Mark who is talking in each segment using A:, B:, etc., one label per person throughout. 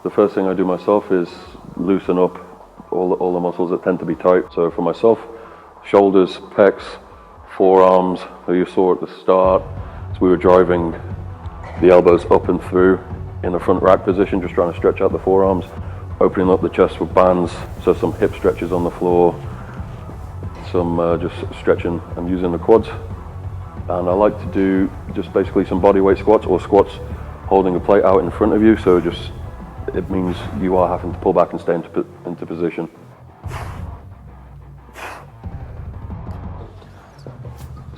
A: The first thing I do myself is loosen up all the muscles that tend to be tight. So for myself, shoulders, pecs, forearms, who you saw at the start, so we were driving the elbows up and through in a front rack position, just trying to stretch out the forearms, opening up the chest with bands, so some hip stretches on the floor, some just stretching and using the quads. And I like to do just basically some body weight squats or squats holding a plate out in front of you, so just it means you are having to pull back and stay into position.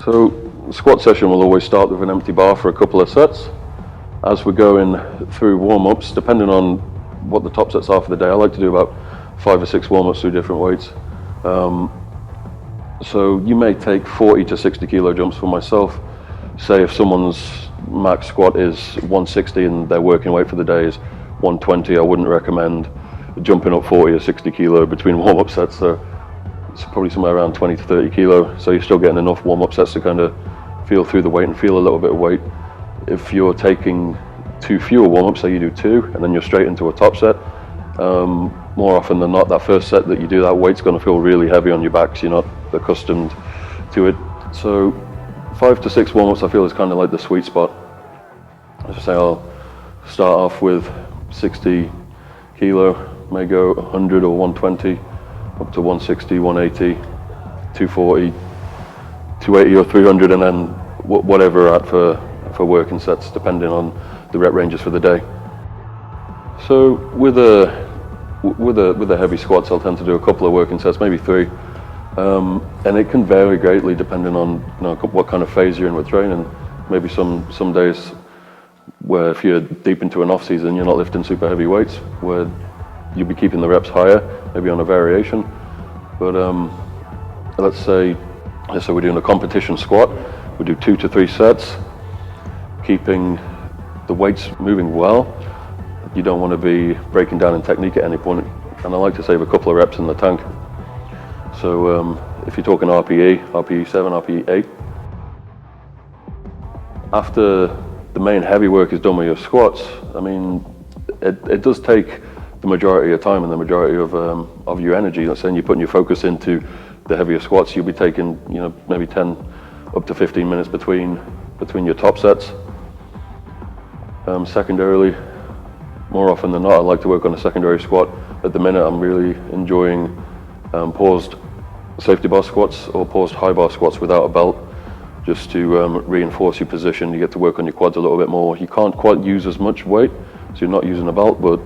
A: So the squat session will always start with an empty bar for a couple of sets. As we're going through warm-ups, depending on what the top sets are for the day, I like to do about 5 or 6 warm-ups through different weights. So you may take 40 to 60 kilo jumps. For myself, say if someone's max squat is 160 and their working weight for the day is 120, I wouldn't recommend jumping up 40 or 60 kilo between warm-up sets. So it's probably somewhere around 20 to 30 kilo. So you're still getting enough warm-up sets to kind of feel through the weight and feel a little bit of weight. If you're taking 2 fewer warm-ups, say you do 2 and then you're straight into a top set, more often than not, that first set that you do, that weight's going to feel really heavy on your back because you're not accustomed to it. So 5 to 6 warm-ups I feel is kind of like the sweet spot. As I say, I'll start off with 60 kilo, may go 100 or 120, up to 160, 180, 240, 280 or 300, and then whatever we're at for working sets, depending on the rep ranges for the day. So with the heavy squats, I'll tend to do a couple of working sets, maybe 3, and it can vary greatly depending on what kind of phase you're in with training. Maybe some days where if you're deep into an off season, you're not lifting super heavy weights, where you'll be keeping the reps higher, maybe on a variation. But let's say we're doing a competition squat, we do 2 to 3 sets, keeping the weights moving well. You don't want to be breaking down in technique at any point, and I like to save a couple of reps in the tank. So if you're talking RPE 7, RPE 8, after the main heavy work is done with your squats, I mean, it does take the majority of time and the majority of your energy. Let's say you're putting your focus into the heavier squats, you'll be taking maybe 10 up to 15 minutes between your top sets. Secondarily, more often than not, I like to work on a secondary squat. At the minute, I'm really enjoying paused safety bar squats or paused high bar squats without a belt, just to reinforce your position. You get to work on your quads a little bit more. You can't quite use as much weight, so you're not using a belt, but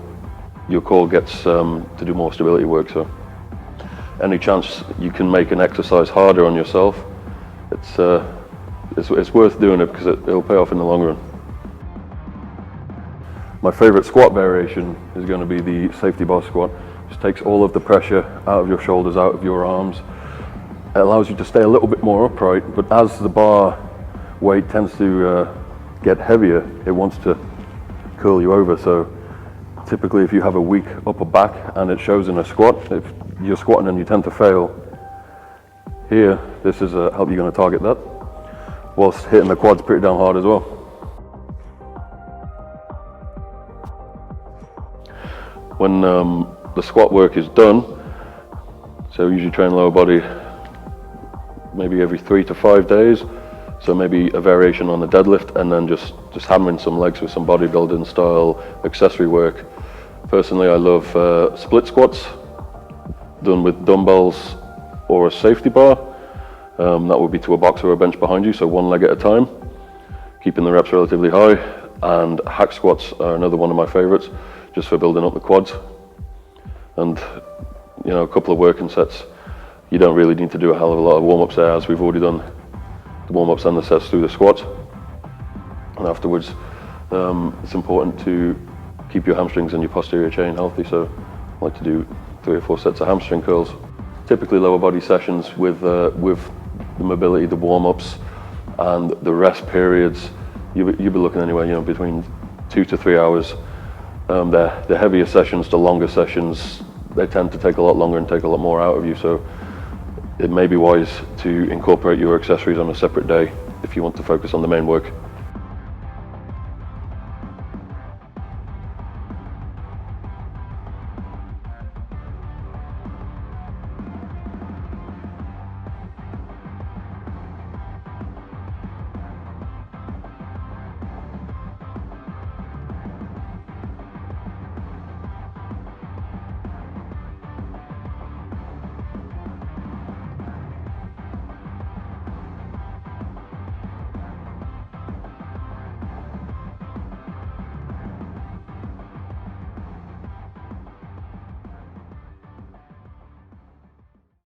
A: your core gets to do more stability work. So any chance you can make an exercise harder on yourself, it's worth doing it because it'll pay off in the long run. My favorite squat variation is going to be the safety bar squat. Just takes all of the pressure out of your shoulders, out of your arms. It allows you to stay a little bit more upright, but as the bar weight tends to get heavier, it wants to curl you over. So typically if you have a weak upper back and it shows in a squat, if you're squatting and you tend to fail, here, this is how you're going to target that, whilst hitting the quads pretty damn hard as well. When the squat work is done, so we usually train lower body maybe every 3 to 5 days, so maybe a variation on the deadlift and then just hammering some legs with some bodybuilding style accessory work. Personally, I love split squats done with dumbbells or a safety bar. That would be to a box or a bench behind you, so one leg at a time, keeping the reps relatively high. And hack squats are another one of my favorites, just for building up the quads. And a couple of working sets. You don't really need to do a hell of a lot of warm-ups there, as we've already done the warm-ups and the sets through the squats. And afterwards, it's important to keep your hamstrings and your posterior chain healthy, so I like to do 3 or 4 sets of hamstring curls. Typically lower body sessions with the mobility, the warm-ups and the rest periods, you'll be looking anywhere between 2 to 3 hours. The heavier sessions, the longer sessions, they tend to take a lot longer and take a lot more out of you, so it may be wise to incorporate your accessories on a separate day if you want to focus on the main work.